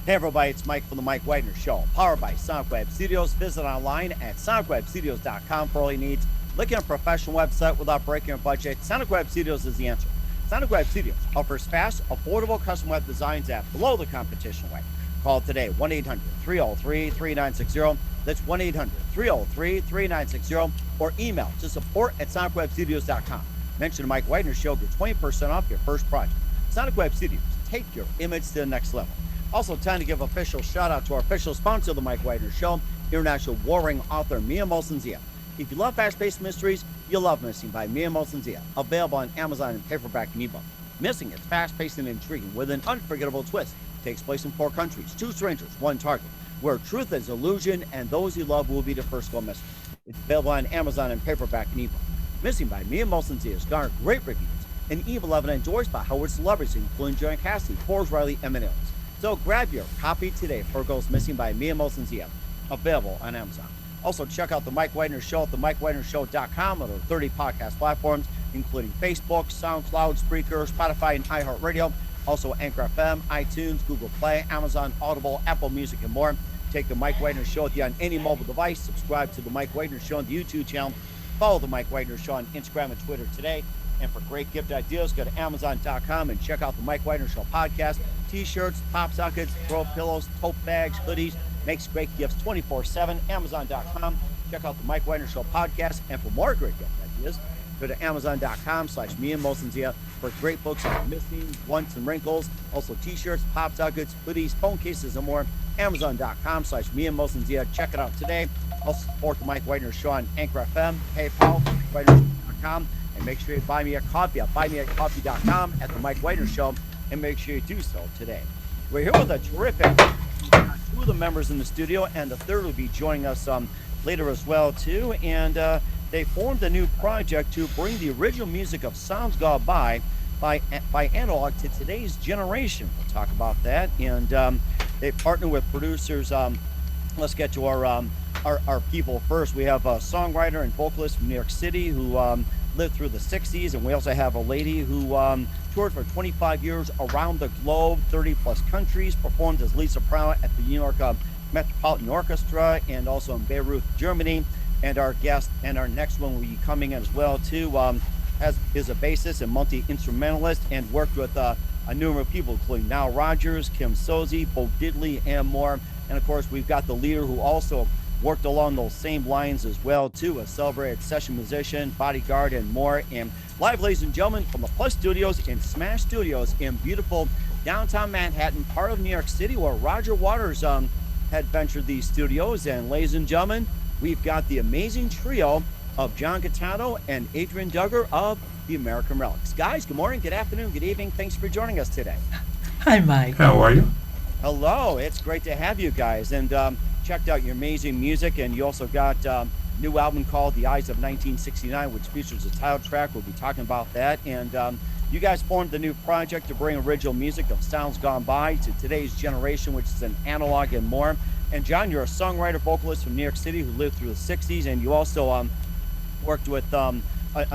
Hey everybody, it's Mike from the Mike Widener Show, powered by SoundWeb Studios. Visit online at soundwebstudios.com for all your needs. Looking at a professional website without breaking your budget, SoundWeb Studios is the answer. SoundWeb Studios offers fast, affordable custom web designs at below the competition rate. Call today, 1-800-303-3960. That's 1-800-303-3960. Or email to support@soundwebstudios.com. Mention the Mike Widener Show, get 20% off your first project. SoundWeb Studios, take your image to the next level. Also, time to give official shout out to our official sponsor of the Mike Widener Show, international warring author Mia Molson-Zia. If you love fast-paced mysteries, you'll love Missing by Mia Molson-Zia. Available on Amazon in paperback and ebook. Missing is fast-paced and intriguing with an unforgettable twist. Takes place in 4 countries, 2 strangers, 1 target, where truth is illusion and those you love will be the first to go missing. It's available on Amazon in paperback and ebook. Missing by Mia Molson-Zia has garnered great reviews and even endorsed by Howard celebrities, including Joanne Cassidy, Forbes, Riley, and many others. So grab your copy today for Goes Missing by Mia Molson-Zia, available on Amazon. Also, check out the Mike Widener Show at themikewidenershow.com on over 30 podcast platforms, including Facebook, SoundCloud, Spreaker, Spotify, and iHeartRadio. Also, Anchor FM, iTunes, Google Play, Amazon, Audible, Apple Music, and more. Take the Mike Widener Show with you on any mobile device. Subscribe to the Mike Widener Show on the YouTube channel. Follow the Mike Widener Show on Instagram and Twitter today. And for great gift ideas, go to Amazon.com and check out the Mike Widener Show podcast. T-shirts, pop sockets, throw pillows, tote bags, hoodies. Makes great gifts 24/7. Amazon.com. Check out the Mike Widener Show podcast. And for more great gift ideas, go to Amazon.com/Mia Molson-Zia for great books on Missing, Blunts, and Wrinkles. Also T-shirts, pop sockets, hoodies, phone cases, and more. Amazon.com/Mia Molson-Zia. Check it out today. Also support the Mike Widener Show on Anchor FM, PayPal, MikeWidenerShow.com. And make sure you buy me a coffee at buymeacoffee.com at the Mike Widener Show, and make sure you do so today. We're here with a terrific 2 of the members in the studio, and the 3rd will be joining us later as well too. And they formed a new project to bring the original music of Sounds Gone By analog to today's generation. We'll talk about that. And they partner with producers. Let's get to our people first. We have a songwriter and vocalist from New York City who lived through the 60s, and we also have a lady who toured for 25 years around the globe, 30-plus countries, performed as lead soprano at the New York Metropolitan Orchestra, and also in Beirut, Germany. And our guest and our next one will be coming in as well, too, is a bassist and multi-instrumentalist, and worked with a number of people, including Nile Rodgers, Kim Sozi, Bo Diddley, and more. And, of course, we've got the leader who also worked along those same lines as well, too, a celebrated session musician, bodyguard, and more. And live, ladies and gentlemen, from the Plus Studios and Smash Studios in beautiful downtown Manhattan, part of New York City, where Roger Waters had ventured these studios. And ladies and gentlemen, we've got the amazing trio of John Gitano and Adrian Duggar of the American Relics. Guys, good morning, good afternoon, good evening. Thanks for joining us today. Hi, Mike. How are you? Hello, it's great to have you guys. And checked out your amazing music, and you also got a new album called The Eyes of 1969, which features a title track. We'll be talking about that. And you guys formed the new project to bring original music of Sounds Gone By to today's generation, which is an analog and more. And John, you're a songwriter, vocalist from New York City who lived through the 60s, and you also worked with a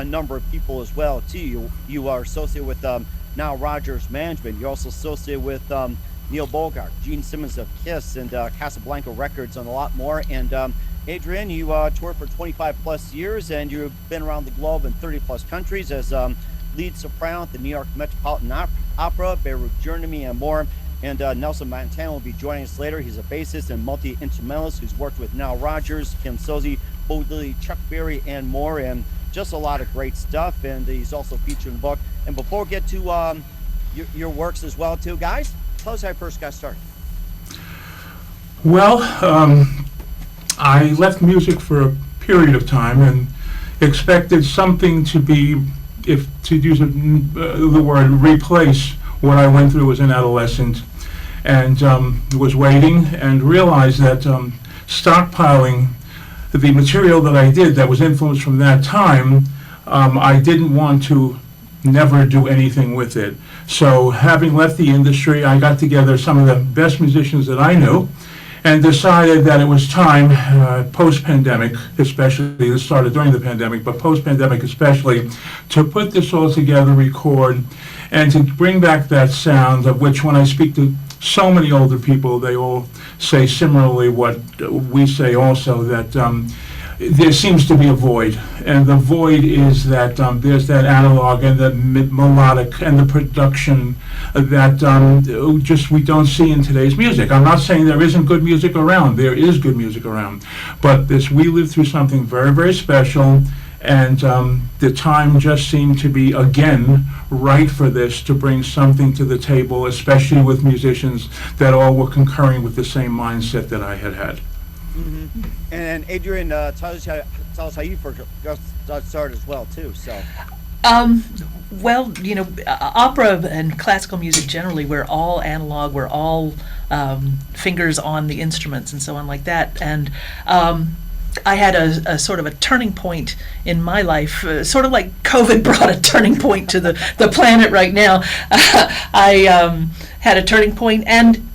number of people as well, too. You are associated with Nile Rodgers Management. You're also associated with Neil Bogart, Gene Simmons of Kiss, and Casablanca Records, and a lot more. And Adrian, you toured for 25 plus years, and you've been around the globe in 30 plus countries as lead soprano at the New York Metropolitan Opera, Beirut, Germany, and more. And Nelson Montana will be joining us later. He's a bassist and multi-instrumentalist who's worked with Nile Rodgers, Kim Sozi, Bo Diddley, Chuck Berry, and more, and just a lot of great stuff. And he's also featured in the book. And before we get to your works as well, too, guys, tell us how you first got started. Well, I left music for a period of time and expected something to be, if to use the word, replace what I went through as an adolescent, and was waiting and realized that stockpiling the material that I did that was influenced from that time, I didn't want to never do anything with it. So having left the industry, I got together some of the best musicians that I knew and decided that it was time, post-pandemic especially, this started during the pandemic, but post-pandemic especially, to put this all together, record, and to bring back that sound of which when I speak to so many older people, they all say similarly what we say also, that there seems to be a void, and the void is that there's that analog and the melodic and the production that just we don't see in today's music. I'm not saying there isn't good music around. There is good music around, but we lived through something very, very special, and the time just seemed to be again right for this, to bring something to the table, especially with musicians that all were concurring with the same mindset that I had had. Mm-hmm. And Adrian, tell us how you first got started as well, too. So. Well, opera and classical music generally, we're all analog, we're all fingers on the instruments and so on like that. And I had a sort of a turning point in my life, sort of like COVID brought a turning point to the planet right now. I had a turning point, and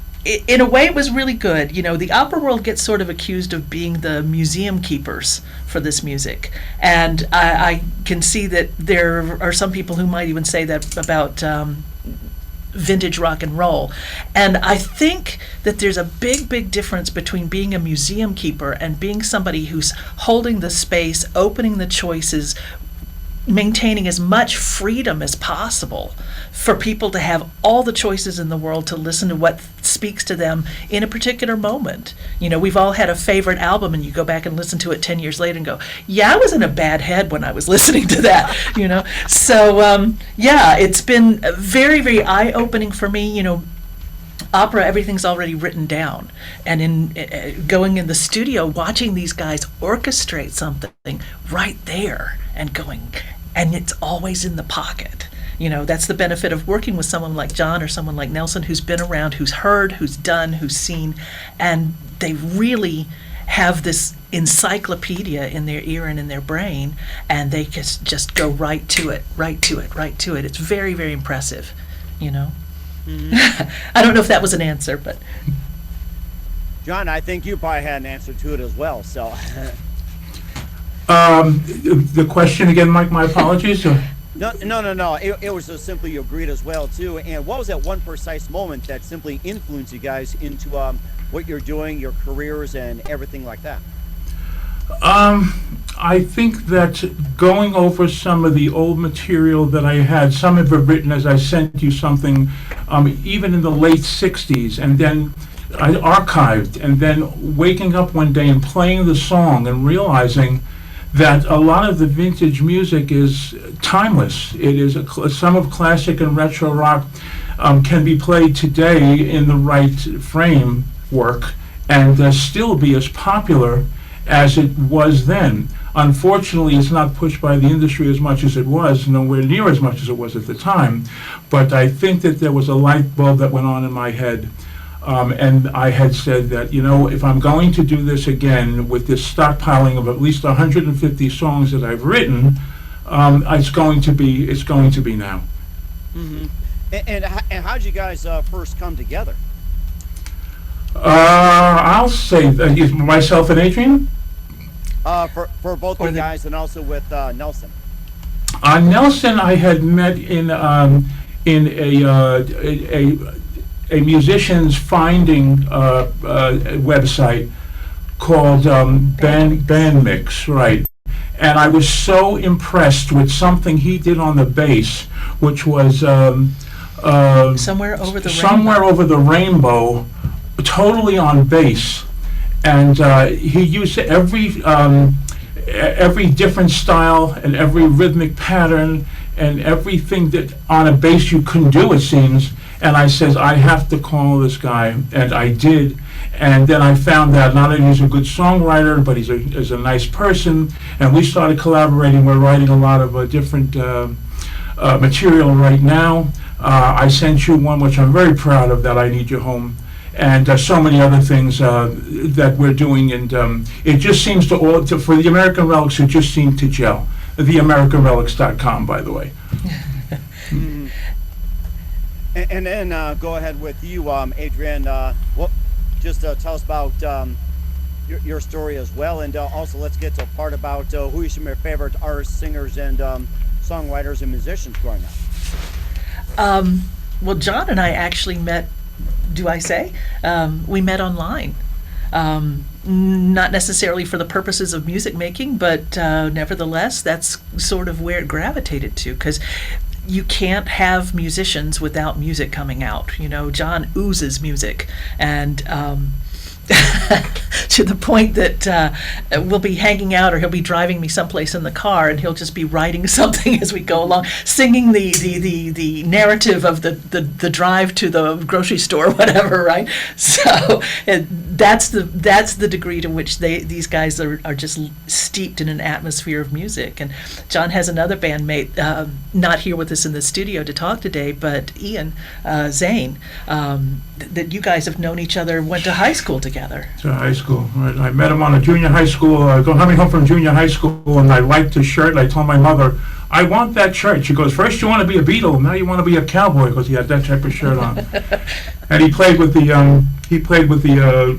in a way, it was really good. The opera world gets sort of accused of being the museum keepers for this music. And I can see that there are some people who might even say that about vintage rock and roll. And I think that there's a big, big difference between being a museum keeper and being somebody who's holding the space, opening the choices, maintaining as much freedom as possible for people to have all the choices in the world to listen to what speaks to them in a particular moment. We've all had a favorite album, and you go back and listen to it 10 years later and go, yeah, I was in a bad head when I was listening to that, So, yeah, it's been very, very eye-opening for me. Opera, everything's already written down. And in going in the studio, watching these guys orchestrate something right there and going, and it's always in the pocket. That's the benefit of working with someone like John or someone like Nelson, who's been around, who's heard, who's done, who's seen, and they really have this encyclopedia in their ear and in their brain, and they just go right to it. It's very, very impressive, Mm-hmm. I don't know if that was an answer, but... John, I think you probably had an answer to it as well, so... The question again, Mike, my apologies? No. It was just simply you agreed as well, too. And what was that one precise moment that simply influenced you guys into what you're doing, your careers, and everything like that? I think that going over some of the old material that I had, some of it written as I sent you something, even in the late 60s, and then I archived, and then waking up one day and playing the song and realizing that a lot of the vintage music is timeless. It is some of classic and retro rock can be played today in the right framework and still be as popular as it was then. Unfortunately, it's not pushed by the industry as much as it was, nowhere near as much as it was at the time. But I think that there was a light bulb that went on in my head. And I had said that, if I'm going to do this again with this stockpiling of at least 150 songs that I've written, it's going to be now. Mm-hmm. And how did you guys first come together? I'll say myself and Adrian. For both you guys, and also with Nelson. Nelson, I had met in a musicians finding website called Band Mix, right? And I was so impressed with something he did on the bass, which was Somewhere Over the Rainbow, totally on bass. And he used every different style and every rhythmic pattern and everything that on a bass you couldn't do, it seems. And I says, I have to call this guy, and I did. And then I found out not only he's a good songwriter, but he's a nice person. And we started collaborating. We're writing a lot of different material right now. I sent you one, which I'm very proud of, that I Need You Home. And so many other things that we're doing, and it just seems for the American Relics, it just seemed to gel. TheAmericanRelics.com, by the way. Mm. And then go ahead with you, Adrian. Just tell us about your story as well, and also let's get to a part about who are some of your favorite artists, singers, and songwriters and musicians growing up. Well, John and I actually met do I say? We met online. Not necessarily for the purposes of music making, but nevertheless, that's sort of where it gravitated to, because you can't have musicians without music coming out. You know, John oozes music, and to the point that we'll be hanging out, or he'll be driving me someplace in the car, and he'll just be writing something as we go along, singing the narrative of the drive to the grocery store, whatever, right? So that's the degree to which these guys are just steeped in an atmosphere of music. And John has another bandmate, not here with us in the studio to talk today, but Ian Zane, that you guys have known each other, went to high school together. To high school, right. I met him on a junior high school, coming home from junior high school, and I liked his shirt, and I told my mother, I want that shirt. She goes, first you want to be a Beatle, now you want to be a cowboy, because he had that type of shirt on. And he played with the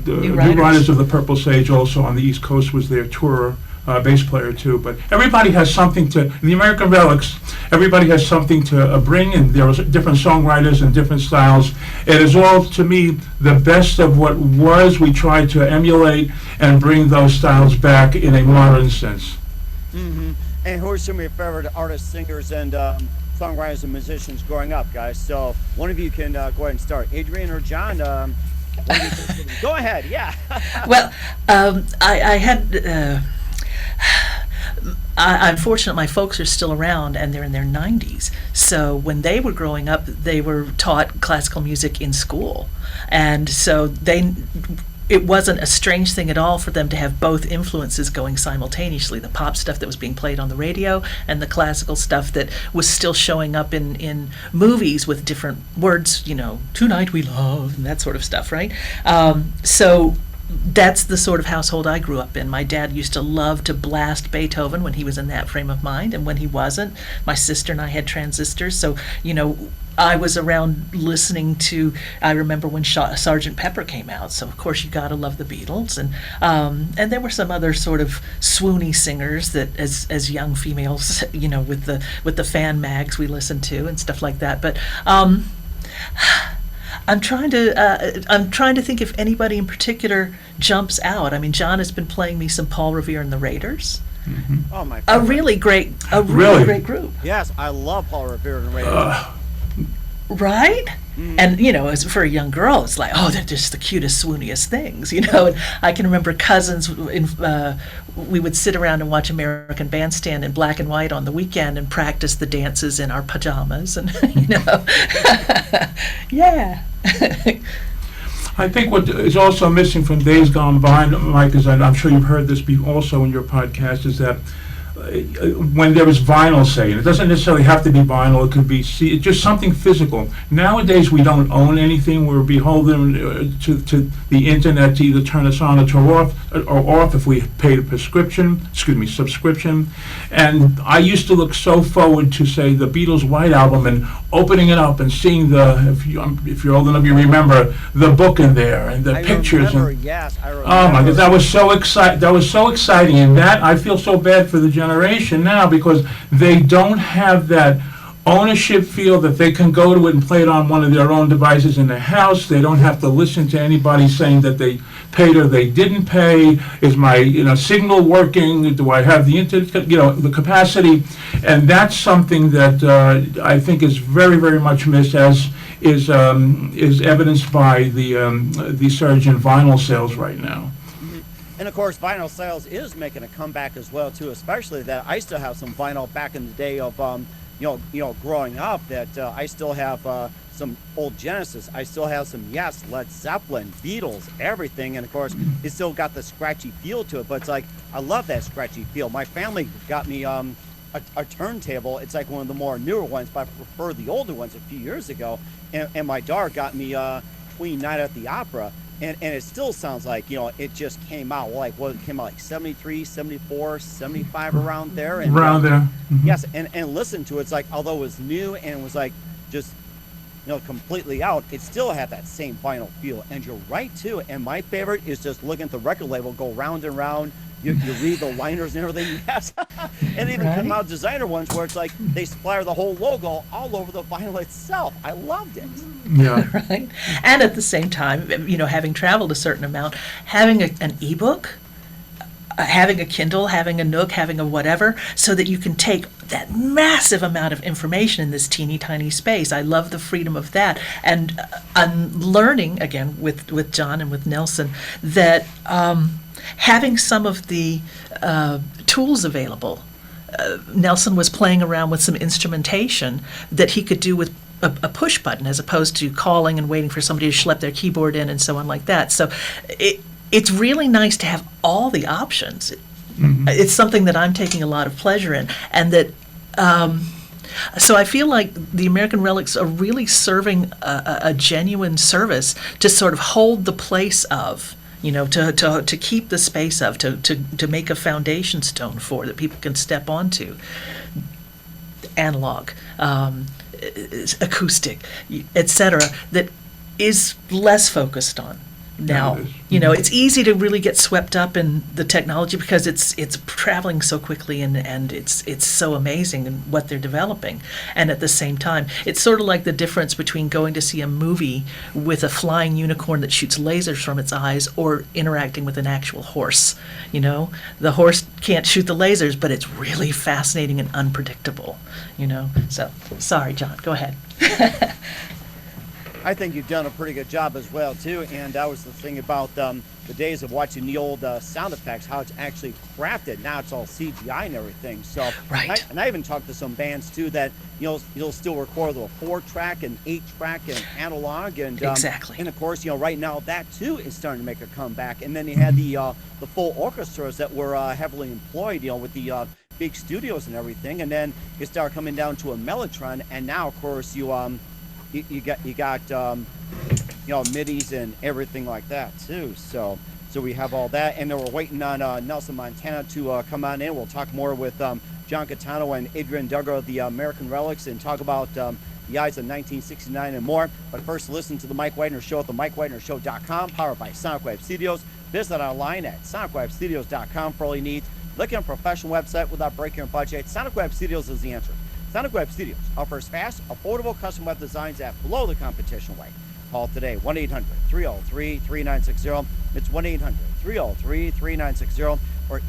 New Riders of the Purple Sage also on the East Coast, was their tour bass player too. But everybody has something to, in the American Relics, everybody has something to bring, and there are different songwriters and different styles. It is all, to me, the best of what was. We try to emulate and bring those styles back in a modern sense. Mm-hmm. And who are some of your favorite artists, singers, and songwriters and musicians growing up, guys? So one of you can go ahead and start. Adrian or John? Go ahead, yeah. Well, I had... I'm fortunate my folks are still around, and they're in their 90s. So when they were growing up, they were taught classical music in school. And so it wasn't a strange thing at all for them to have both influences going simultaneously, the pop stuff that was being played on the radio and the classical stuff that was still showing up in movies with different words, you know, Tonight We Love, and that sort of stuff, right? So that's the sort of household I grew up in. My dad used to love to blast Beethoven when he was in that frame of mind, and when he wasn't, my sister and I had transistors, so, you know, I was around listening to, I remember when Sgt. Pepper came out, so of course you gotta love the Beatles, and there were some other sort of swoony singers that as young females, you know, with the fan mags we listened to and stuff like that, but I'm trying to think if anybody in particular jumps out. I mean, John has been playing me some Paul Revere and the Raiders. Mm-hmm. Oh my! A really great group. Yes, I love Paul Revere and the Raiders. Right? And, you know, as for a young girl, it's like, oh, they're just the cutest, swooniest things, you know. And I can remember cousins, we would sit around and watch American Bandstand in black and white on the weekend and practice the dances in our pajamas, and, you know. Yeah. I think what is also missing from days gone by, Mike, is, I'm sure you've heard this also in your podcast, is that when there was vinyl, say, and it doesn't necessarily have to be vinyl, it could be just something physical. Nowadays we don't own anything. We're beholden to the internet to either turn us on or turn off if we paid a subscription. And I used to look so forward to, say, the Beatles' White Album and opening it up and seeing if you're old enough, you remember the book in there and the pictures. Yes, I remember. Oh my God, that was so exciting, and that I feel so bad for the generation now, because they don't have that ownership feel that they can go to it and play it on one of their own devices in their house. They don't have to listen to anybody saying that they paid or they didn't pay. Is my signal working? Do I have the internet? The capacity, and that's something that I think is very, very much missed, as is evidenced by the surge in vinyl sales right now. And of course, vinyl sales is making a comeback as well too. Especially that I still have some vinyl back in the day of growing up. That I still have some old Genesis. I still have some Led Zeppelin, Beatles, everything. And of course, it still got the scratchy feel to it. But it's like, I love that scratchy feel. My family got me a turntable. It's like one of the more newer ones, but I prefer the older ones a few years ago. And my daughter got me Queen Night at the Opera. And it still sounds like, it just came out, it came out like 73, 74, 75, around there. And, around there. Mm-hmm. Yes, and listen to it, it's like, although it was new and it was like just, completely out, it still had that same vinyl feel. And you're right, too. And my favorite is just looking at the record label, go round and round, you read the liners and everything. Yes, and even come out designer ones where it's like they splatter the whole logo all over the vinyl itself. I loved it. Yeah. Right. And at the same time, having traveled a certain amount, having an ebook, having a Kindle, having a Nook, having a whatever, so that you can take that massive amount of information in this teeny tiny space. I love the freedom of that. And I'm learning, again, with John and with Nelson, that having some of the tools available, Nelson was playing around with some instrumentation that he could do with a push button as opposed to calling and waiting for somebody to schlep their keyboard in and so on like that. So it's really nice to have all the options. It's something that I'm taking a lot of pleasure in, and that so I feel like the American Relics are really serving a genuine service to sort of hold the place of, to keep the space of, to make a foundation stone for that people can step onto. Analog, acoustic, etc., that is less focused on. Now, it's easy to really get swept up in the technology because it's traveling so quickly and it's so amazing in what they're developing. And at the same time, it's sort of like the difference between going to see a movie with a flying unicorn that shoots lasers from its eyes or interacting with an actual horse. The horse can't shoot the lasers, but it's really fascinating and unpredictable. So, sorry, John, go ahead. I think you've done a pretty good job as well, too. And that was the thing about the days of watching the old sound effects, how it's actually crafted. Now it's all CGI and everything. So, right. I even talked to some bands, too, that you'll still record with a 4-track and 8-track and analog. And exactly. And, of course, right now that, too, is starting to make a comeback. And then you had the full orchestras that were heavily employed, with the big studios and everything. And then you start coming down to a Mellotron. And now, of course, you got midis and everything like that too. So we have all that, and then we're waiting on Nelson Montana to come on in. We'll talk more with John Gitano and Adrian Duggar of the American Relics and talk about the Eyes of 1969 and more. But first, listen to the Mike Widener Show at the MikeWidenerShow.com, powered by Sonic Wave Studios. Visit online at SonicWaveStudios.com for all you need. Look at a professional website without breaking your budget. Sonic Wave Studios is the answer. Sonic Web Studios offers fast, affordable custom web designs at below the competition rate. Call today, 1-800-303-3960. It's 1-800-303-3960, or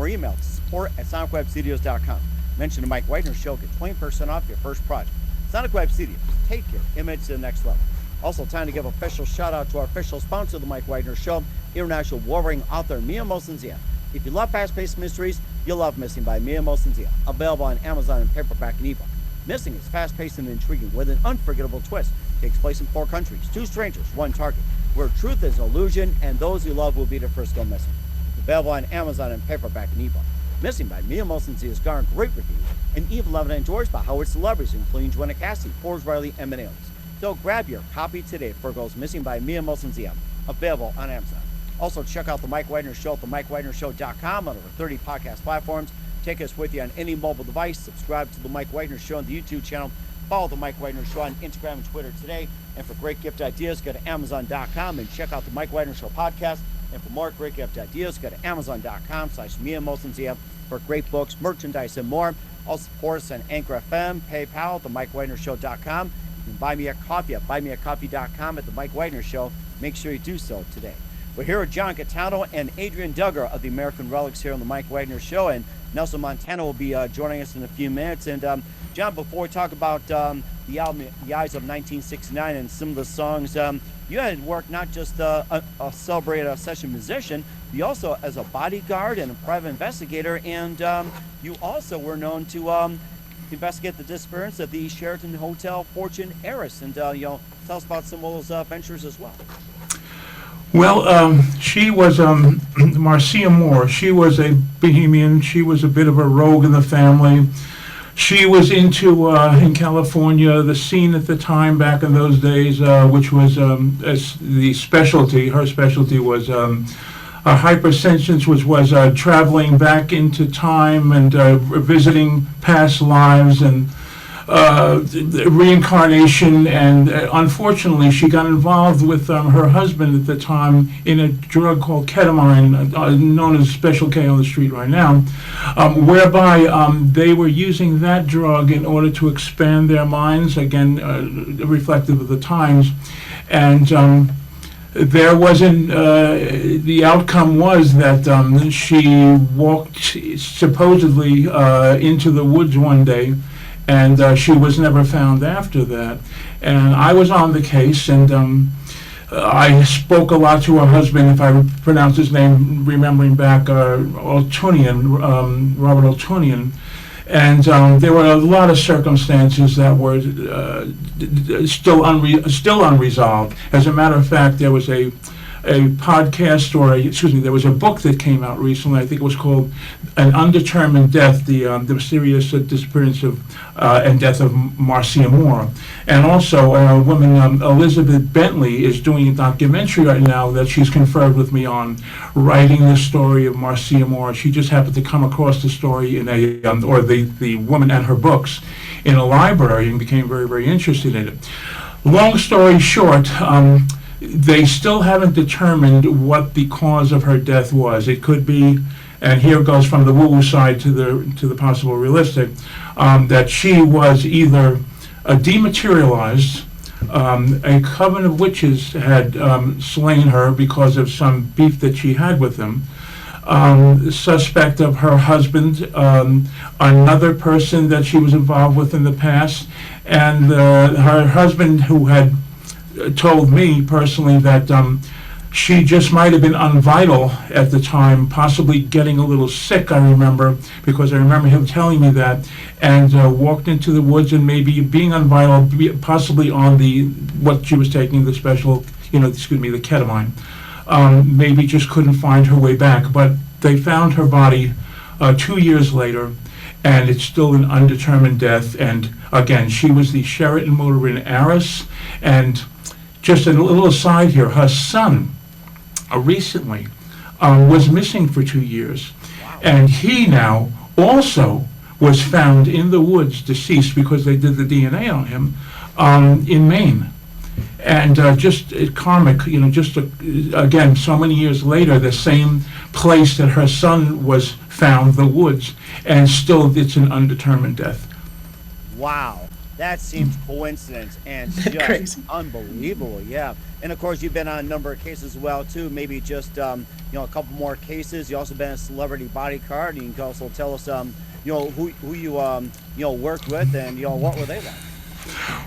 email support@sonicwebstudios.com. Mention the Mike Widener Show, get 20% off your first project. Sonic Web Studios, take your image to the next level. Also, time to give a official shout out to our official sponsor of the Mike Widener Show, international warring author Mia Mosensia. If you love fast-paced mysteries, you'll love Missing by Mia Mosensia, available on Amazon in paperback and ebook. Missing is fast-paced and intriguing with an unforgettable twist. Takes place in 4 countries, 2 strangers, 1 target, where truth is an illusion and those you love will be the first go missing. It's available on Amazon in paperback and ebook. Missing by Mia Mosensia has garnered great reviews and even loved and enjoyed by Howard celebrities, including Joanna Cassidy, Forbes Riley, and many others. So grab your copy today for Goes Missing by Mia Mosensia, available on Amazon. Also, check out the Mike Widener Show at the MikeWidenerShow.com on over 30 podcast platforms. Take us with you on any mobile device. Subscribe to the Mike Widener Show on the YouTube channel. Follow the Mike Widener Show on Instagram and Twitter today. And for great gift ideas, go to Amazon.com and check out the Mike Widener Show podcast. And for more great gift ideas, go to Amazon.com/Mia Mosensia for great books, merchandise, and more. Also support us on Anchor FM, PayPal, at the MikeWidenerShow.com. You can buy me a coffee at buymeacoffee.com at the Mike Widener Show. Make sure you do so today. We're here with John Gitano and Adrian Duggar of the American Relics here on the Mike Widener Show, and Nelson Montana will be joining us in a few minutes. And John, before we talk about the album The Eyes of 1969 and some of the songs, you had worked not just a celebrated session musician, but also as a bodyguard and a private investigator, and you also were known to investigate the disappearance of the Sheraton Hotel fortune heiress. And tell us about some of those ventures as well. Well, she was Marcia Moore. She was a bohemian. She was a bit of a rogue in the family. She was into, in California, the scene at the time back in those days, which was the specialty. Her specialty was hypersensience, which was traveling back into time and visiting past lives and reincarnation, and unfortunately she got involved with her husband at the time in a drug called ketamine, known as Special K on the street right now, whereby they were using that drug in order to expand their minds, again reflective of the times, and there wasn't, the outcome was that she walked supposedly into the woods one day, and she was never found after that. And I was on the case, and I spoke a lot to her husband, if I pronounce his name, remembering back, Altunian, Robert Altunian. And there were a lot of circumstances that were still unresolved. As a matter of fact, there was a podcast, there was a book that came out recently. I think it was called An Undetermined Death, the mysterious disappearance of and death of Marcia Moore. And also a woman, Elizabeth Bentley, is doing a documentary right now that she's conferred with me on, writing the story of Marcia Moore. She just happened to come across the story in or the woman and her books in a library, and became very, very interested in it. Long story short, they still haven't determined what the cause of her death was. It could be, and here goes from the woo-woo side to the possible realistic, that she was either dematerialized, a coven of witches had slain her because of some beef that she had with them, suspect of her husband, another person that she was involved with in the past, and her husband, who had told me personally that she just might have been unvital at the time, possibly getting a little sick, I remember, because I remember him telling me that, and walked into the woods and maybe being unvital, possibly on what she was taking, the special, the ketamine, maybe just couldn't find her way back. But they found her body 2 years later, and it's still an undetermined death. And again, she was the Sheraton Motor Inn heiress. And just a little aside here, her son recently was missing for 2 years. Wow. And he now also was found in the woods, deceased, because they did the DNA on him, in Maine. And just karmic, again, so many years later, the same place that her son was found, the woods, and still it's an undetermined death. Wow. That seems coincidence and just Crazy. Unbelievable, yeah. And of course, you've been on a number of cases as well too. Maybe just a couple more cases. You also been a celebrity bodyguard. And you can also tell us who you worked with, and what were they like?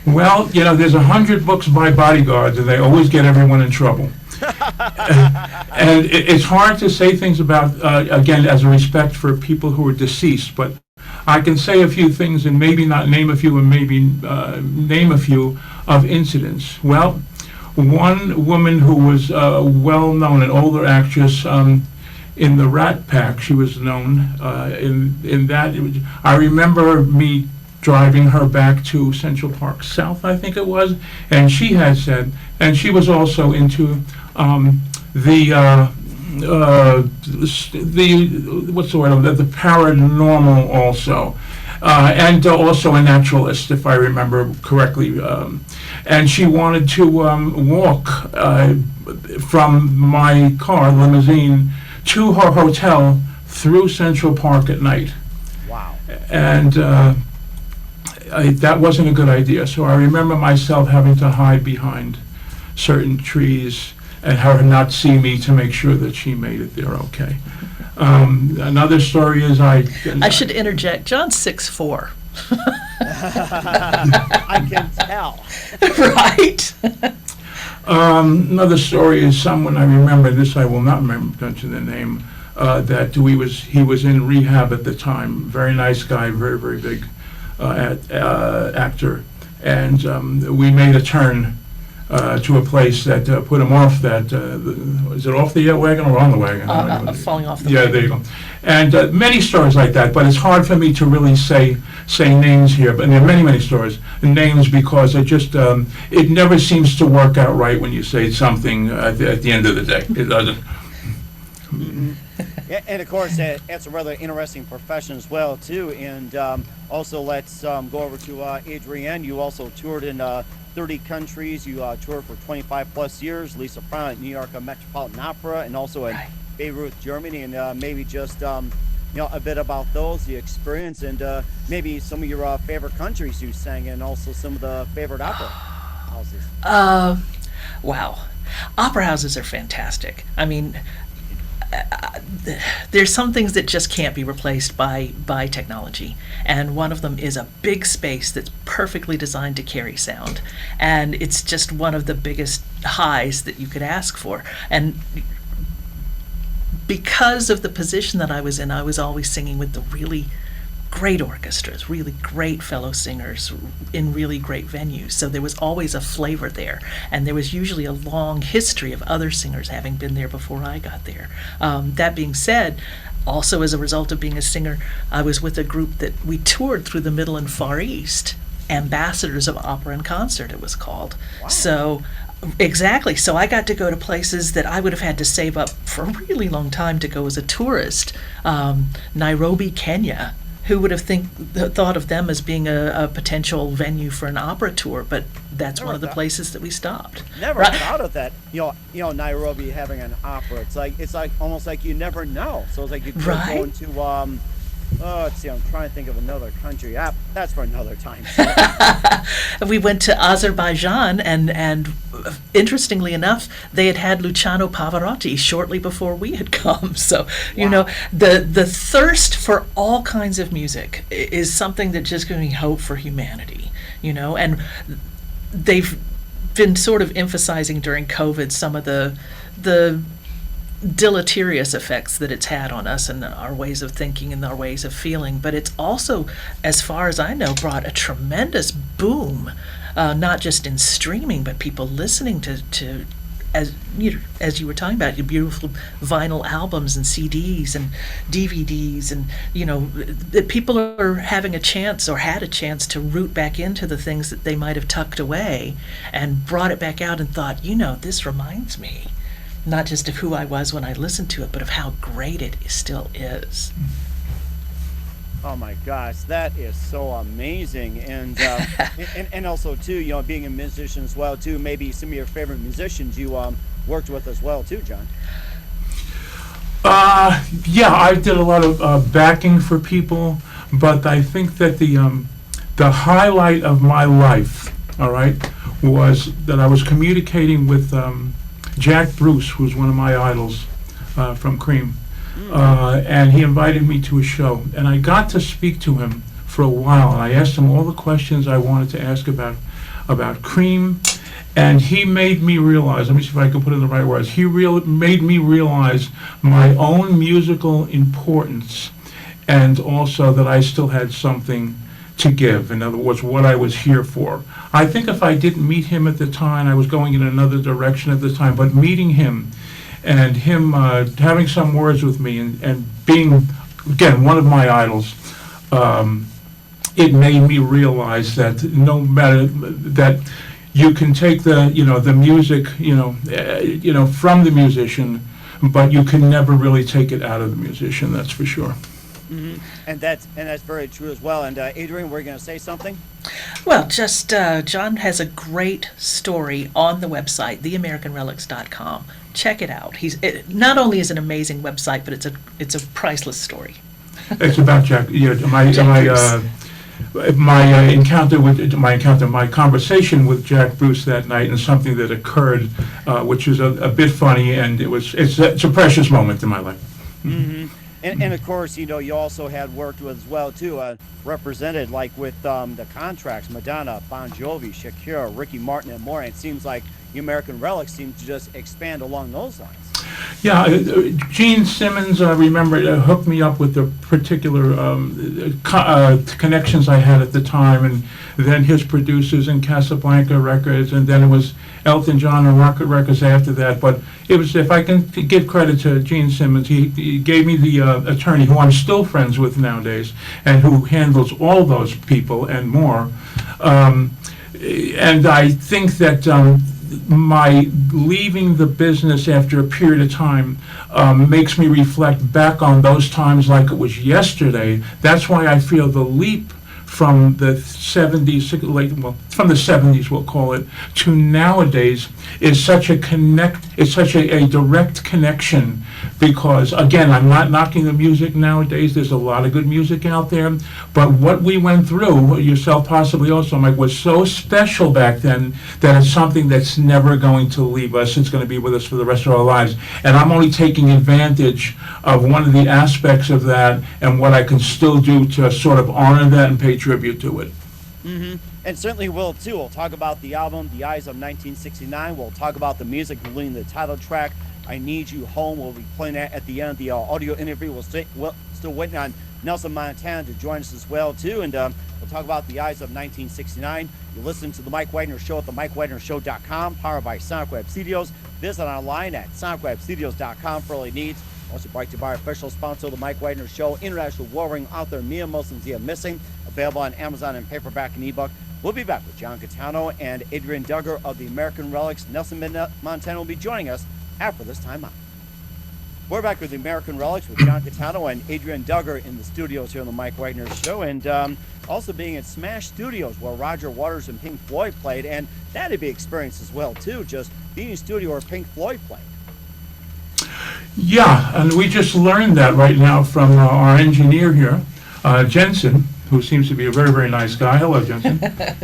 Well, there's 100 books by bodyguards, and they always get everyone in trouble. And it's hard to say things about, again, as a respect for people who are deceased, but I can say a few things and maybe not name a few, and maybe name a few of incidents. Well, one woman who was well known, an older actress in the Rat Pack, she was known in that. I remember me driving her back to Central Park South, I think it was, and she had said, and she was also into the paranormal also, and also a naturalist, if I remember correctly, and she wanted to walk from my car, limousine, to her hotel through Central Park at night. Wow. And that wasn't a good idea, so I remember myself having to hide behind certain trees and her not see me to make sure that she made it there okay. Another story is I should interject. John's 6'4". I can tell. Right? Another story is someone I remember, this I will not mention the name, that he was in rehab at the time. Very nice guy, very, very big actor. And we made a turn to a place that put him off that, is it off the wagon or on the wagon? Falling off the wagon. Yeah, there you go. And many stories like that, but it's hard for me to really say names here, but there are many, many stories, and names, because it just, it never seems to work out right when you say something at the end of the day. It doesn't. And of course, that's a rather interesting profession as well, too. And also, let's go over to Adrienne. You also toured in 30 countries. You toured for 25 plus years, lead soprano at New York Metropolitan Opera, and also in Beirut, Germany. And maybe just a bit about those, the experience, and maybe some of your favorite countries you sang in, and also some of the favorite opera houses. Wow. Opera houses are fantastic. I mean, there's some things that just can't be replaced by technology, and one of them is a big space that's perfectly designed to carry sound, and it's just one of the biggest highs that you could ask for. And because of the position that I was in, I was always singing with the really great orchestras, really great fellow singers in really great venues. So there was always a flavor there. And there was usually a long history of other singers having been there before I got there. That being said, also as a result of being a singer, I was with a group that we toured through the Middle and Far East. Ambassadors of Opera and Concert, it was called. Wow. So exactly. So I got to go to places that I would have had to save up for a really long time to go as a tourist. Nairobi, Kenya. Who would have thought of them as being a potential venue for an opera tour? But that's one of the places that we stopped. Never thought of that. Nairobi having an opera. It's like almost like you never know. So it's like you could go into let's see, I'm trying to think of another country. That's for another time. We went to Azerbaijan, and interestingly enough, they had Luciano Pavarotti shortly before we had come. So, the thirst for all kinds of music is something that just gives me hope for humanity, and they've been sort of emphasizing during COVID some of the deleterious effects that it's had on us and our ways of thinking and our ways of feeling, but it's also, as far as I know, brought a tremendous boom, not just in streaming, but people listening to as you were talking about, your beautiful vinyl albums and CDs and DVDs, and that people are having a chance or had a chance to root back into the things that they might have tucked away and brought it back out and thought, this reminds me not just of who I was when I listened to it, but of how great it still is. Oh my gosh, that is so amazing. And and also too, being a musician as well too, maybe some of your favorite musicians you worked with as well too, John. Yeah, I did a lot of backing for people, but I think that the highlight of my life, all right, was that I was communicating with Jack Bruce, who's one of my idols from Cream, and he invited me to a show, and I got to speak to him for a while, and I asked him all the questions I wanted to ask about Cream, and he made me realize, let me see if I can put it in the right words, he made me realize my own musical importance, and also that I still had something to give. In other words, what I was here for. I think if I didn't meet him at the time, I was going in another direction at the time, but meeting him and him having some words with me and being, again, one of my idols, it made me realize that no matter that you can take the music from the musician, but you can never really take it out of the musician. That's for sure. Mm-hmm. And that's very true as well. And Adrienne, we're going to say something? Well, just John has a great story on the website, theamericanrelics.com. Check it out. Not only is it an amazing website, but it's a priceless story. It's about Jack. My conversation with Jack Bruce that night, and something that occurred, which is a bit funny, and it's a precious moment in my life. Mm-hmm. And of course, you also had worked with as well too, represented like with the contracts, Madonna, Bon Jovi, Shakira, Ricky Martin, and more. And it seems like the American Relics seems to just expand along those lines. Yeah, Gene Simmons, I remember, hooked me up with the particular connections I had at the time, and then his producers in Casablanca Records, and then it was Elton John and Rocket Records after that. But it was, if I can give credit to Gene Simmons, he gave me the attorney who I'm still friends with nowadays, and who handles all those people and more. And I think that my leaving the business after a period of time makes me reflect back on those times like it was yesterday. That's why I feel the leap from the 70s, from the 70s we'll call it, to nowadays is such a direct connection, because again, I'm not knocking the music nowadays. There's a lot of good music out there, but what we went through, yourself possibly also, Mike, was so special back then that it's something that's never going to leave us. It's going to be with us for the rest of our lives. And I'm only taking advantage of one of the aspects of that and what I can still do to sort of honor that and pay tribute to it. Mm-hmm. And certainly will too. We'll talk about the album, The Eyes of 1969. We'll talk about the music, including the title track, I Need You Home. We'll be playing that at the end of the audio interview. We'll still waiting on Nelson Montana to join us as well too. And we'll talk about The Eyes of 1969. You listen to the Mike Wagner Show at the MikeWagnerShow.com, powered by Sonic Web Studios. Visit online at SonicWebStudios.com for all your needs. Also brought to you by our official sponsor, the Mike Wagner Show, international warring author Mia Wilson's Zia Missing, available on Amazon in paperback and ebook. We'll be back with John Gitano and Adrian Duggar of the American Relics. Nelson Montana will be joining us after this time out. We're back with the American Relics with John Gitano and Adrian Duggar in the studios here on the Mike Wagner Show, and also being at Smash Studios where Roger Waters and Pink Floyd played, and that'd be experience as well too, just being in a studio where Pink Floyd played. Yeah, and we just learned that right now from our engineer here, Jensen, who seems to be a very, very nice guy. Hello, Jensen.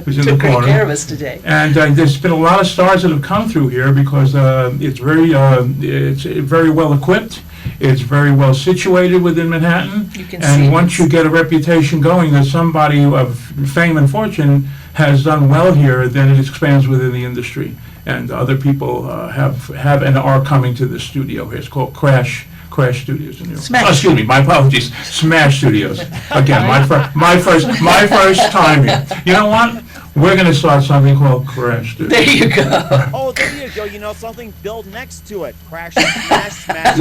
Who's in the Took great corner. care of us today. And there's been a lot of stars that have come through here because it's very well equipped. It's very well situated within Manhattan. You can And see once you get a reputation going that somebody of fame and fortune has done well here, then it expands within the industry. And other people have and are coming to the studio here. It's called Crash Studios in New York. Smash. Excuse me, my apologies. Smash Studios. Again, my first time here. You know what? We're going to start something called Crash Studios. There you go. Oh, there you go. You know, something built next to it. Crash, smash, smash.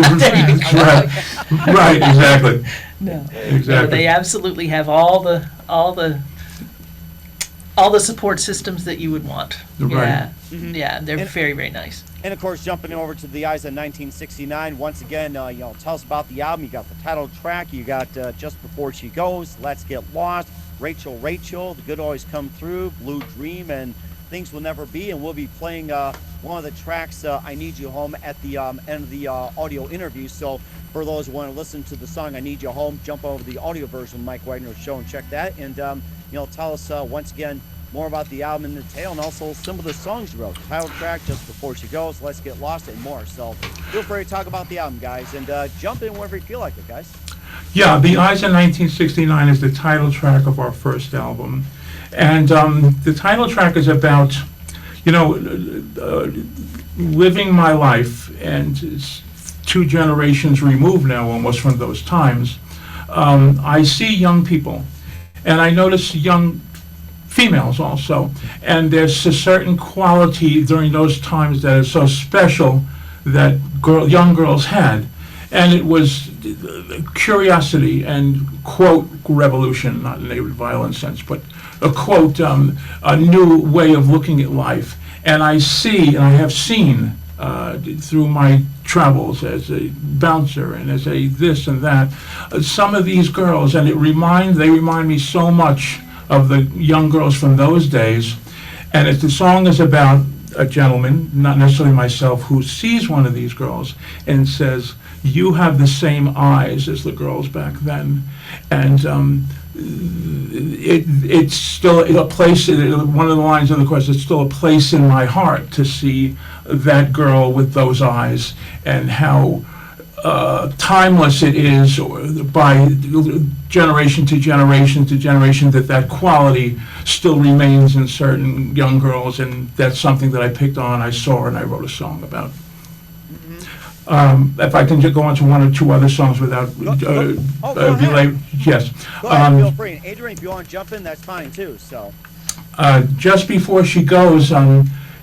Right, exactly. No. Exactly. No, they absolutely have all the support systems that you would want. Right. Yeah. Mhm. Yeah, they're And- very, very nice. And of course, jumping over to The Eyes of 1969, once again, tell us about the album. You got the title track, you got Just Before She Goes, Let's Get Lost, Rachel, The Good Always Come Through, Blue Dream, and Things Will Never Be. And we'll be playing one of the tracks, I Need You Home, at the end of the audio interview. So for those who want to listen to the song I Need You Home, jump over to the audio version of Mike Wagner's Show and check that. And tell us once again more about the album in detail, and also some of the songs you wrote. The title track, Just Before She Goes, Let's Get Lost, and more. So feel free to talk about the album, guys, and jump in whenever you feel like it, guys. Yeah, The Eyes of 1969 is the title track of our first album. And the title track is about, living my life, and it's 2 generations removed now almost from those times. I see young people, and I notice young females also, and there's a certain quality during those times that is so special that young girls had, and it was curiosity and, quote, revolution, not in a violent sense, but a quote, a new way of looking at life. And I see, and I have seen through my travels as a bouncer and as a this and that, some of these girls, and they remind me so much of the young girls from those days. And the song is about a gentleman, not necessarily myself, who sees one of these girls and says, "You have the same eyes as the girls back then." And it's still a place, one of the lines of the chorus, it's still a place in my heart to see that girl with those eyes, and how timeless it is, or by generation to generation to generation, that quality still remains in certain young girls. And that's something that I picked on, I saw, and I wrote a song about. If I can just go on to 1 or 2 other songs without Go ahead. delay. Yes. Go ahead, feel free. And Adrian, if you want to jump in, that's fine too. So Just Before She Goes,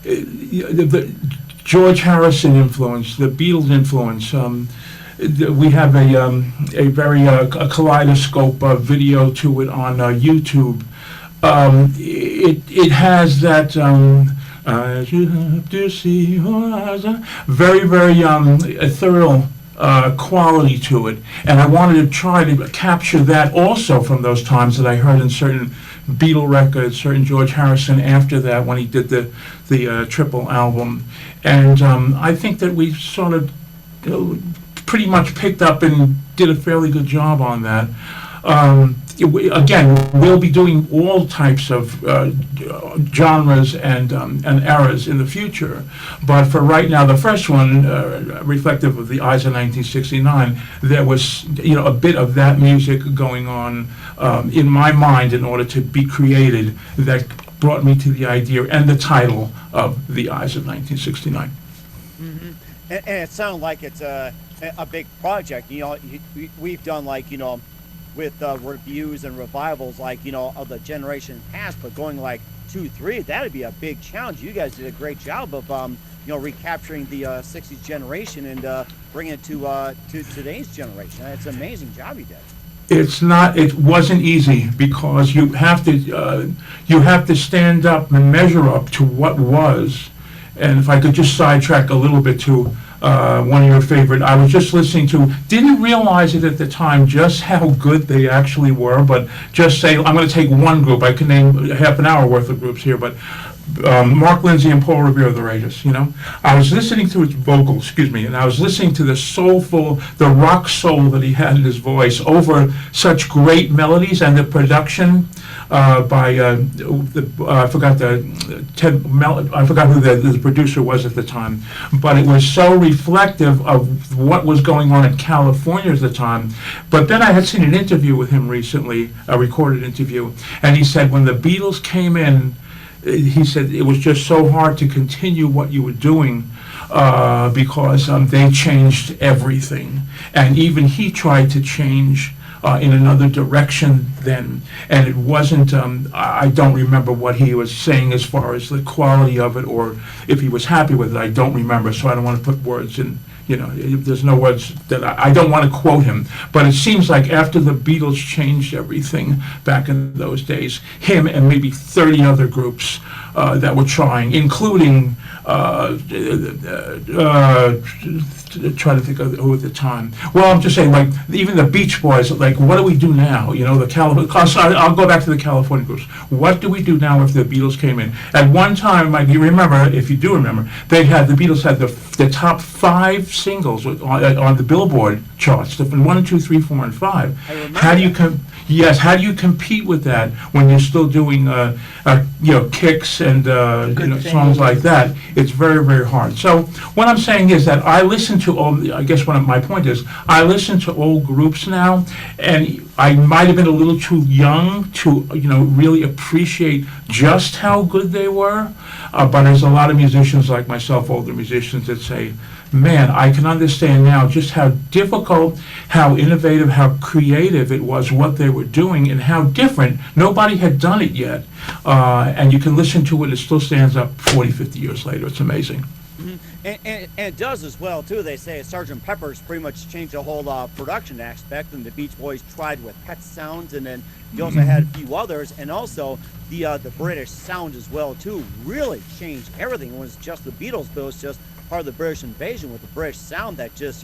the George Harrison influence, the Beatles influence. We have a very kaleidoscope video to it on YouTube. It has that I should have to see your eyes. Very, very ethereal quality to it. And I wanted to try to capture that also from those times that I heard in certain Beatle records, certain George Harrison after that when he did the triple album. And I think that we sort of pretty much picked up and did a fairly good job on that. Again, we'll be doing all types of genres and eras in the future, but for right now, the first one, reflective of the Eyes of 1969, there was a bit of that music going on in my mind in order to be created that brought me to the idea and the title of The Eyes of 1969. Mm-hmm. And it sounds like it's a big project. We've done with reviews and revivals of the generation past, but going 2, 3, that'd be a big challenge. You guys did a great job of recapturing the 60s generation and bringing it to today's generation. It's an amazing job you did. It wasn't easy because you have to stand up and measure up to what was. And if I could just sidetrack a little bit to one of your favorite, I was just listening to, didn't realize it at the time just how good they actually were, but just say, I'm going to take one group. I can name half an hour worth of groups here, but Mark Lindsay and Paul Revere, the Raiders, I was listening to his vocals, and I was listening to the soulful, the rock soul that he had in his voice over such great melodies, and the production by I forgot who the producer was at the time, but it was so reflective of what was going on in California at the time. But then I had seen an interview with him recently, a recorded interview, and he said when the Beatles came in, he said it was just so hard to continue what you were doing because they changed everything. And even he tried to change in another direction then. And it wasn't, I don't remember what he was saying as far as the quality of it or if he was happy with it. I don't remember, so I don't want to put words in. There's no words that I don't want to quote him, but it seems like after the Beatles changed everything back in those days, him and maybe 30 other groups that were trying, including trying to think of who at the time. Well, I'm just saying, even the Beach Boys, what do we do now? I'll go back to the California groups. What do we do now if the Beatles came in? At one time, you remember, if you do remember, the Beatles had the top 5 singles on the Billboard charts, the 1, 2, 3, 4, and 5. I remember. How do you compete with that when you're still doing kicks and songs like that? It's very, very hard. So what I'm saying is that I listen to I guess one of my point is I listen to old groups now, and I might have been a little too young to really appreciate just how good they were. But there's a lot of musicians like myself, older musicians, that say, man, I can understand now just how difficult, how innovative, how creative it was, what they were doing, and how different. Nobody had done it yet. And you can listen to it, it still stands up 40, 50 years later. It's amazing. Mm-hmm. And it does as well, too. They say Sgt. Pepper's pretty much changed the whole production aspect, and the Beach Boys tried with Pet Sounds, and then you also had a few others, and also the British sound as well, too, really changed everything. It was just the Beatles, but it was just part of the British invasion with the British sound that just,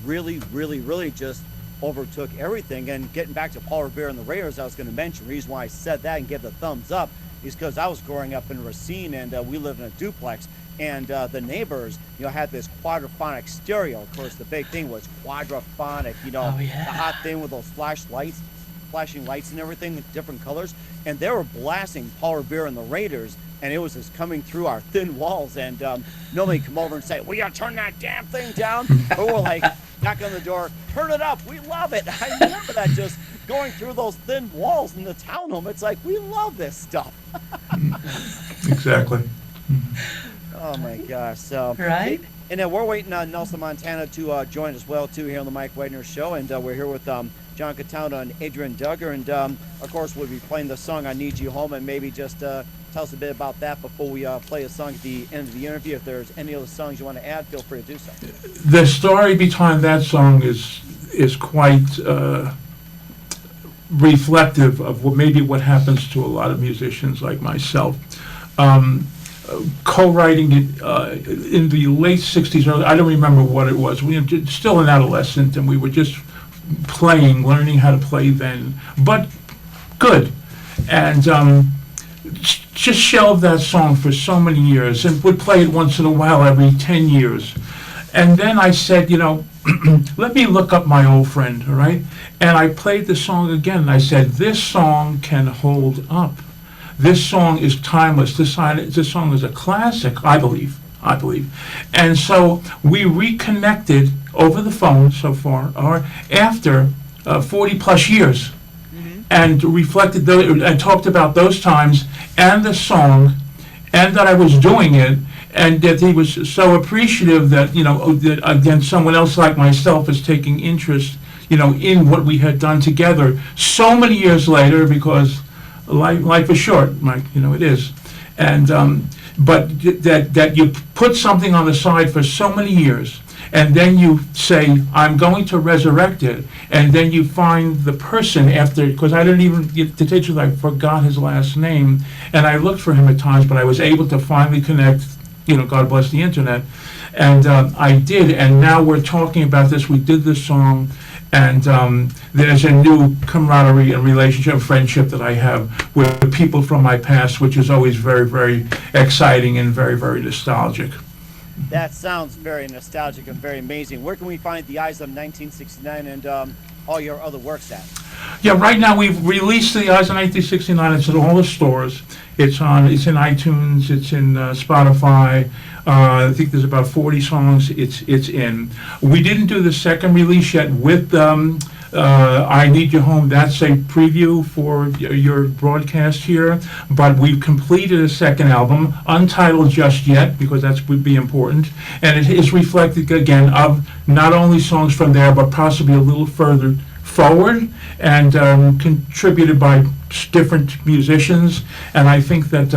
really, really, really just overtook everything. And getting back to Paul Revere and the Raiders, I was going to mention, the reason why I said that and give the thumbs up is because I was growing up in Racine, and we lived in a duplex, and the neighbors, had this quadraphonic stereo. Of course, the big thing was quadraphonic, the hot thing with those flashing lights and everything with different colors, and they were blasting Paul Revere and the Raiders, and it was just coming through our thin walls, and nobody come over and say, "Will you turn that damn thing down?" But we're knock on the door, "Turn it up, we love it." I remember that, just going through those thin walls in the townhome. It's we love this stuff. Exactly. Oh my gosh! So Right? And then we're waiting on Nelson Montana to join as well too here on the Mike Wagner Show, and we're here with John Gitano and Adrian Duggar, and of course we'll be playing the song "I Need You Home," and maybe just tell us a bit about that before we play a song at the end of the interview. If there's any other songs you want to add, feel free to do so. The story behind that song is quite reflective of what happens to a lot of musicians like myself. co-writing it in the late 60s. I don't remember what it was. We were still an adolescent, and we were just playing, learning how to play then, but good. And just shelved that song for so many years and would play it once in a while every 10 years. And then I said, let me look up my old friend, all right? And I played the song again, and I said, this song can hold up. This song is timeless. This song is a classic, I believe. And so we reconnected over the phone so far, or after 40 plus years, and reflected and talked about those times and the song, and that I was doing it, and that he was so appreciative that, that again, someone else like myself is taking interest, in what we had done together so many years later, because life is short, Mike, it is. And, but that you put something on the side for so many years, and then you say, I'm going to resurrect it, and then you find the person after, because I didn't even get to teach you, I forgot his last name, and I looked for him at times, but I was able to finally connect, God bless the internet, and I did, and now we're talking about this. We did this song, and there's a new camaraderie and relationship, friendship that I have with people from my past, which is always very, very exciting and very, very nostalgic. That sounds very nostalgic and very amazing. Where can we find The Eyes of 1969 and all your other works at? Yeah, right now we've released The Eyes of 1969. It's at all the stores. It's in iTunes. It's in Spotify. I think there's about 40 songs. It's in. We didn't do the second release yet with I Need You Home. That's a preview for your broadcast here. But we've completed a second album, untitled just yet, because that would be important. And it is reflected, again, of not only songs from there, but possibly a little further forward, and contributed by different musicians. And I think that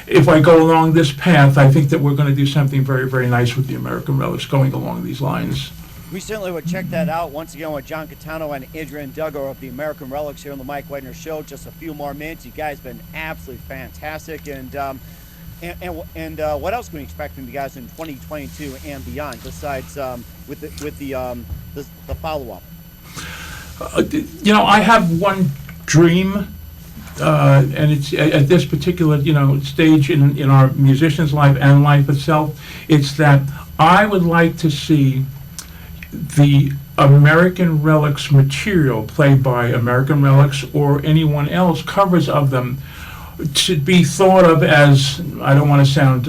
if I go along this path, I think that we're going to do something very, very nice with the American Relics going along these lines. We certainly would check that out. Once again, with John Gitano and Adrian Duggar of the American Relics here on the Mike Widener Show. Just a few more minutes. You guys have been absolutely fantastic. And what else can we expect from you guys in 2022 and beyond, besides with the follow-up? I have one dream, and it's at this particular, stage in our musician's life and life itself. It's that I would like to see the American Relics material played by American Relics or anyone else, covers of them, to be thought of as, I don't want to sound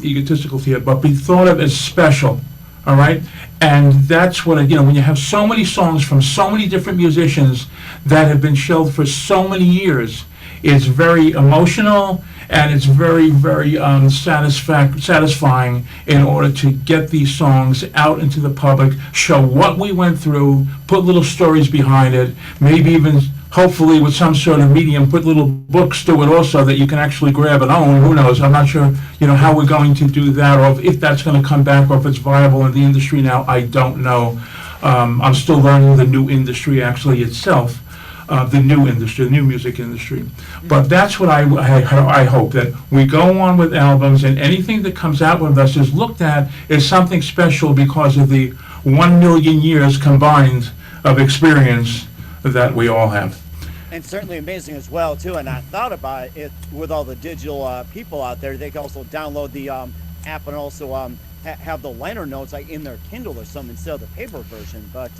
egotistical here, but be thought of as special. All right? And that's what, when you have so many songs from so many different musicians that have been shelved for so many years, it's very emotional, and it's very, very satisfying in order to get these songs out into the public, show what we went through, put little stories behind it, maybe even, hopefully, with some sort of medium, put little books to it also that you can actually grab and own. Who knows? I'm not sure, how we're going to do that, or if that's going to come back, or if it's viable in the industry now. I don't know. I'm still learning the new industry actually itself. The new industry, the new music industry. But that's what I hope, that we go on with albums, and anything that comes out with us is looked at as something special because of the 1 million years combined of experience that we all have. And certainly amazing as well, too. And I thought about it with all the digital people out there. They can also download the app and also have the liner notes like in their Kindle or something instead of the paper version. But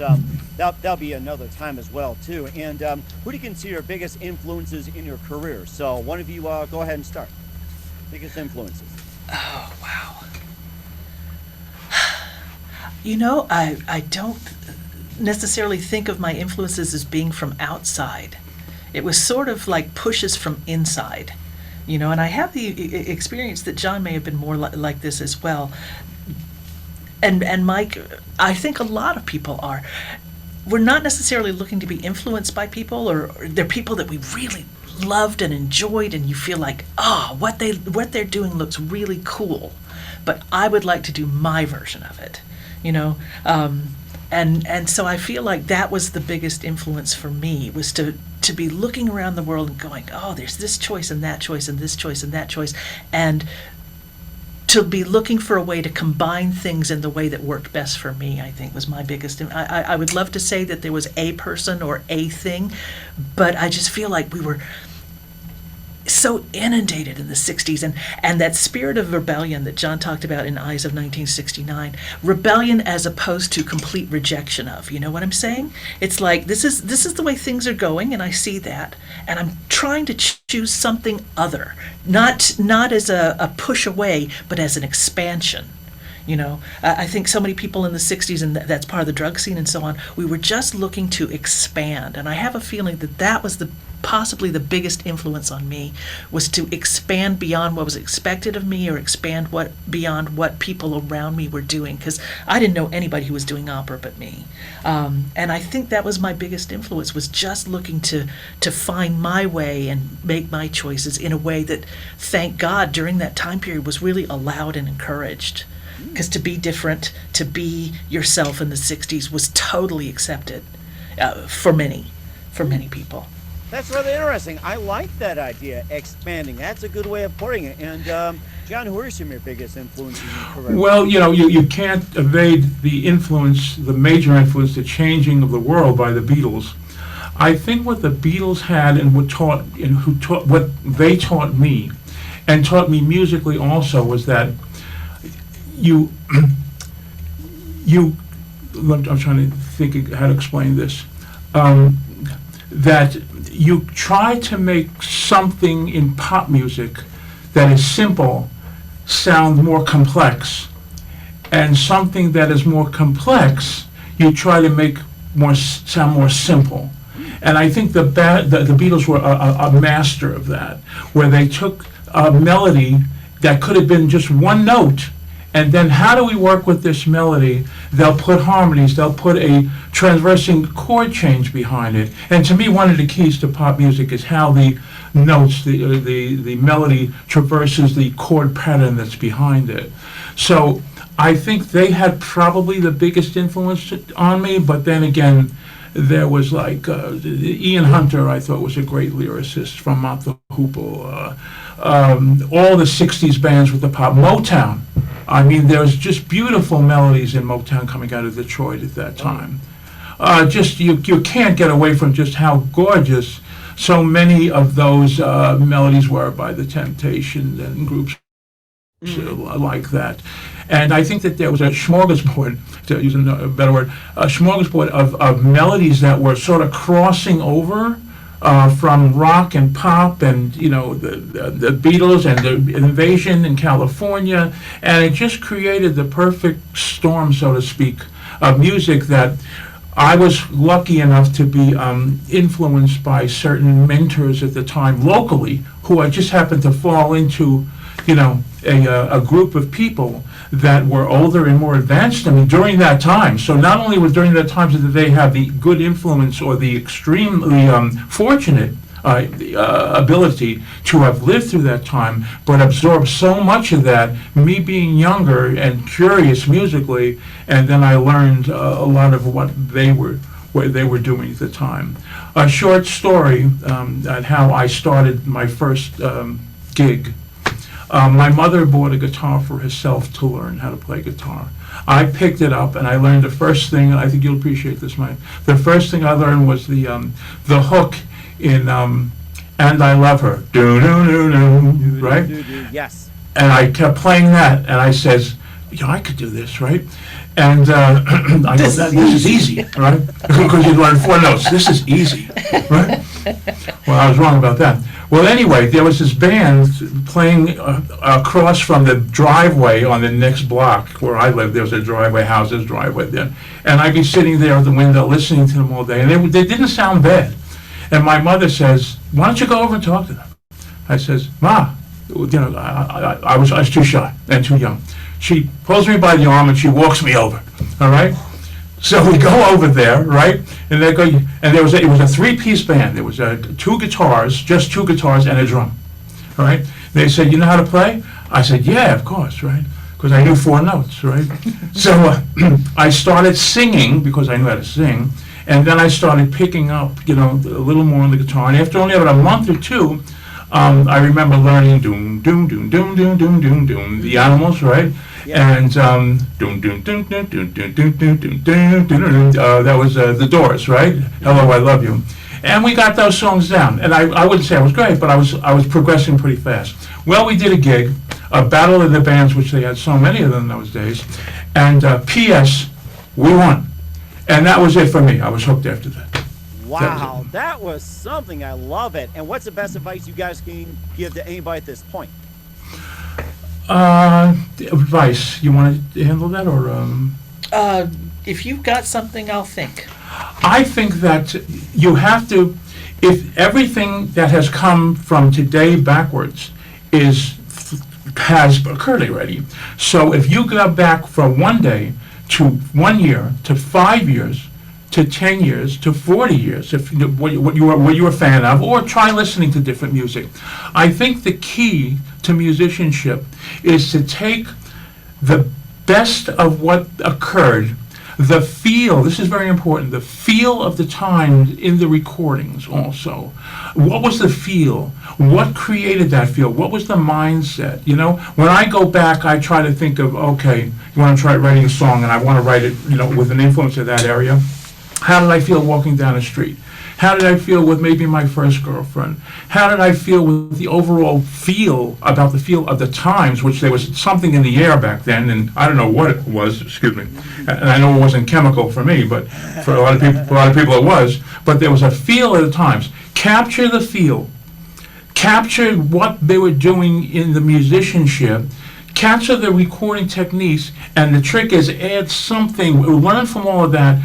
that'll be another time as well, too. And who do you consider your biggest influences in your career? So one of you go ahead and start. Biggest influences. Oh, wow. I don't necessarily think of my influences as being from outside. It was sort of like pushes from inside, and I have the experience that John may have been more like this as well. And Mike, I think a lot of people are. We're not necessarily looking to be influenced by people, or they're people that we really loved and enjoyed, and you feel like, what they're doing looks really cool, but I would like to do my version of it, And so I feel like that was the biggest influence for me, was to to be looking around the world and going, oh, there's this choice and that choice and this choice and that choice, and to be looking for a way to combine things in the way that worked best for me, I think was my biggest. I would love to say that there was a person or a thing, but I just feel like we were so inundated in the 60s, and that spirit of rebellion that John talked about in Eyes of 1969, rebellion as opposed to complete rejection of, you know what I'm saying? It's like, this is the way things are going, and I see that, and I'm trying to choose something other, not as a push away, but as an expansion. You know, I think so many people in the 60s, and that's part of the drug scene and so on, we were just looking to expand. And I have a feeling that was possibly the biggest influence on me, was to expand beyond what was expected of me, or expand beyond what people around me were doing, because I didn't know anybody who was doing opera but me. And I think that was my biggest influence, was just looking to find my way and make my choices in a way that, thank God, during that time period was really allowed and encouraged. Because to be different, to be yourself in the 60s was totally accepted for many people. That's rather interesting. I like that idea, expanding. That's a good way of putting it. And John, who are some of your biggest influences in your career? Well, you can't evade the influence, the major influence, the changing of the world by the Beatles. I think what the Beatles had and what they taught me, and taught me musically also, was that I'm trying to think how to explain this. That you try to make something in pop music that is simple sound more complex, and something that is more complex you try to make sound more simple. And I think the Beatles were a master of that, where they took a melody that could have been just one note, and then how do we work with this melody? They'll put harmonies, they'll put a transversing chord change behind it. And to me, one of the keys to pop music is how the notes, the melody traverses the chord pattern that's behind it. So I think they had probably the biggest influence on me, but then again, there was like Ian Hunter, I thought was a great lyricist from Mott the Hoople. All the 60s bands with the pop, Motown. I mean, there's just beautiful melodies in Motown coming out of Detroit at that time. You can't get away from just how gorgeous so many of those melodies were by the Temptations and groups like that. And I think that there was a smorgasbord, to use a better word, a smorgasbord of melodies that were sort of crossing over from rock and pop, and the Beatles and the Invasion in California, and it just created the perfect storm, so to speak, of music that I was lucky enough to be influenced by certain mentors at the time locally, who I just happened to fall into, a group of people that were older and more advanced than me during that time. So not only was during that time did they have the good influence or the extremely fortunate ability to have lived through that time, but absorbed so much of that, me being younger and curious musically, and then I learned a lot of what they were doing at the time. A short story on how I started my first gig. My mother bought a guitar for herself to learn how to play guitar. I picked it up and I learned the first thing, and I think you'll appreciate this, Mike. The first thing I learned was the hook in And I Love Her. Do-do-do-do, right? Yes. And I kept playing that, and I says, I could do this, right? And I go, this is easy, right? Because you learn 4 notes. This is easy, right? Well, I was wrong about that. Well, anyway, there was this band playing across from the driveway on the next block where I lived. There was a driveway, houses, driveway there. And I'd be sitting there at the window listening to them all day. And they didn't sound bad. And my mother says, why don't you go over and talk to them? I says, Ma, I was too shy and too young. She pulls me by the arm and she walks me over, all right? So we go over there, right? And they go, and it was a 3-piece band. There was 2 guitars, just 2 guitars and a drum, all right? They said, you know how to play? I said, yeah, of course, right? Because I knew 4 notes, right? So I started singing because I knew how to sing, And then I started picking up, a little more on the guitar. And after only about a month or two, I remember learning doom, doom, doom, doom, doom, doom, doom, doom, the Animals, right? Yeah. And doom, doom, doom, doom, doom, doom, doom, doom, doom, doom, doom, that was The Doors, right? Hello, I Love You. And we got those songs down. And I wouldn't say I was great, but I was progressing pretty fast. Well, we did a gig, a Battle of the Bands, which they had so many of them those days. And P.S., we won. And that was it for me. I was hooked after that. Wow, that was something. I love it. And what's the best advice you guys can give to anybody at this point? Advice. You want to handle that, or? If you've got something, I'll think. I think that you have to, if everything that has come from today backwards has occurred already. So if you go back from 1 day to 1 year to 5 years to 10 years to 40 years, if what you were a fan of, or try listening to different music. I think the key to musicianship is to take the best of what occurred, the feel, this is very important, the feel of the time in the recordings also. What was the feel? What created that feel? What was the mindset? When I go back, I try to think of, okay, you want to try writing a song, and I want to write it, with an influence of that area. How did I feel walking down the street? How did I feel with maybe my first girlfriend? How did I feel with the overall feel about the feel of the times, which there was something in the air back then, and I don't know what it was, excuse me. And I know it wasn't chemical for me, but for a lot of people it was. But there was a feel of the times. Capture the feel. Capture what they were doing in the musicianship. Capture the recording techniques, and the trick is add something, learn from all of that,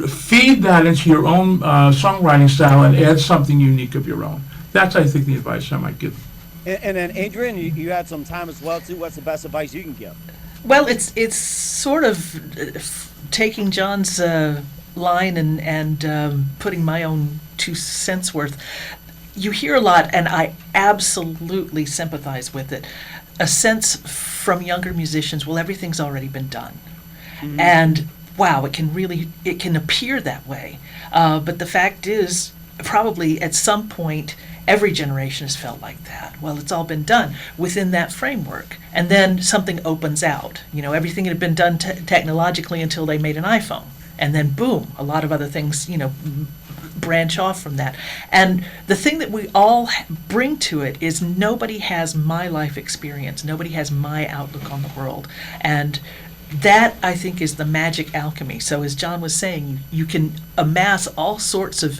feed that into your own songwriting style, and add something unique of your own. That's, I think, the advice I might give. And then, Adrian, you had some time as well, too. What's the best advice you can give? Well, it's sort of taking John's line and putting my own 2 cents worth. You hear a lot, and I absolutely sympathize with it. A sense from younger musicians, well, everything's already been done. Mm-hmm. And wow, it can appear that way. But the fact is, probably at some point, every generation has felt like that. Well, it's all been done within that framework. And then something opens out. Everything had been done technologically until they made an iPhone. And then boom, a lot of other things, branch off from that. And the thing that we all bring to it is nobody has my life experience. Nobody has my outlook on the world. And that, I think, is the magic alchemy. So as John was saying, you can amass all sorts of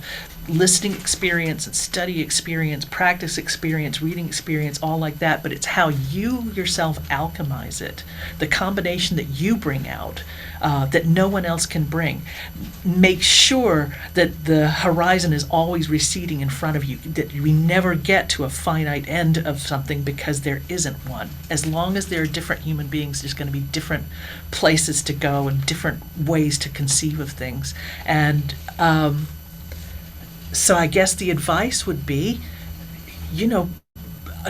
listening experience and study experience, practice experience, reading experience, all like that, but it's how you yourself alchemize it, the combination that you bring out that no one else can bring. Make sure that the horizon is always receding in front of you, that we never get to a finite end of something, because there isn't one. As long as there are different human beings, there's going to be different places to go and different ways to conceive of things. And so I guess the advice would be,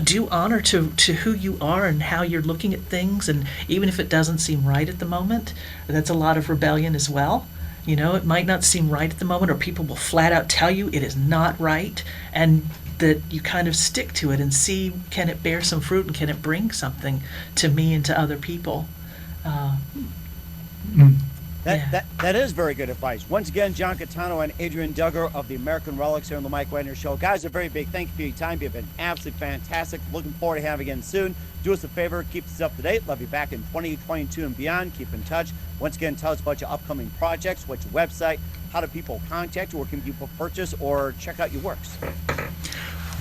do honor to who you are and how you're looking at things, and even if it doesn't seem right at the moment, that's a lot of rebellion as well. It might not seem right at the moment, or people will flat out tell you it is not right, and that you kind of stick to it and see, can it bear some fruit, and can it bring something to me and to other people. That is very good advice. Once again, John Gitano and Adrian Duggar of the American Relics here on the Mike Wagner Show. Guys, a very big thank you for your time. You've been absolutely fantastic. Looking forward to having you again soon. Do us a favor, keep us up to date. Love you back in 2022 and beyond. Keep in touch. Once again, tell us about your upcoming projects, what's your website, how do people contact you, or can people purchase or check out your works?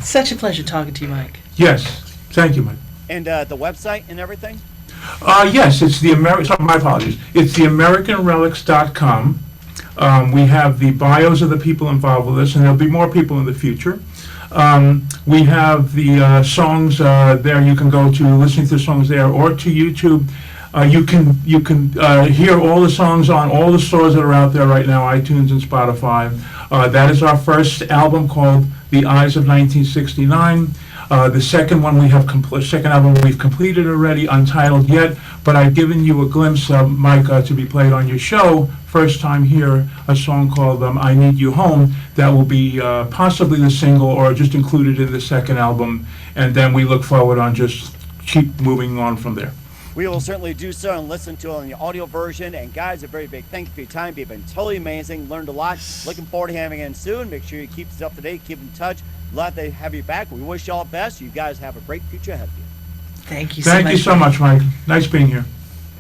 Such a pleasure talking to you, Mike. Yes, thank you, Mike. And the website and everything? Yes, it's the my apologies. It's the AmericanRelics.com. We have the bios of the people involved with this, and there'll be more people in the future. We have the songs there. You can go to listening to the songs there, or to YouTube. You can hear all the songs on all the stores that are out there right now, iTunes and Spotify. That is our first album, called The Eyes of 1969. The second one second album we've completed already, Untitled Yet, but I've given you a glimpse of, Mike, to be played on your show, first time here, a song called I Need You Home, that will be possibly the single or just included in the second album, and then we look forward on just keep moving on from there. We will certainly do so and listen to it on the audio version. And guys, a very big thank you for your time. You've been totally amazing. Learned a lot. Looking forward to having you in soon. Make sure you keep us up to date. Keep in touch. Glad to have you back. We wish you all the best. You guys have a great future ahead of you. Thank you so much. Thank you so much, Mike. Nice being here.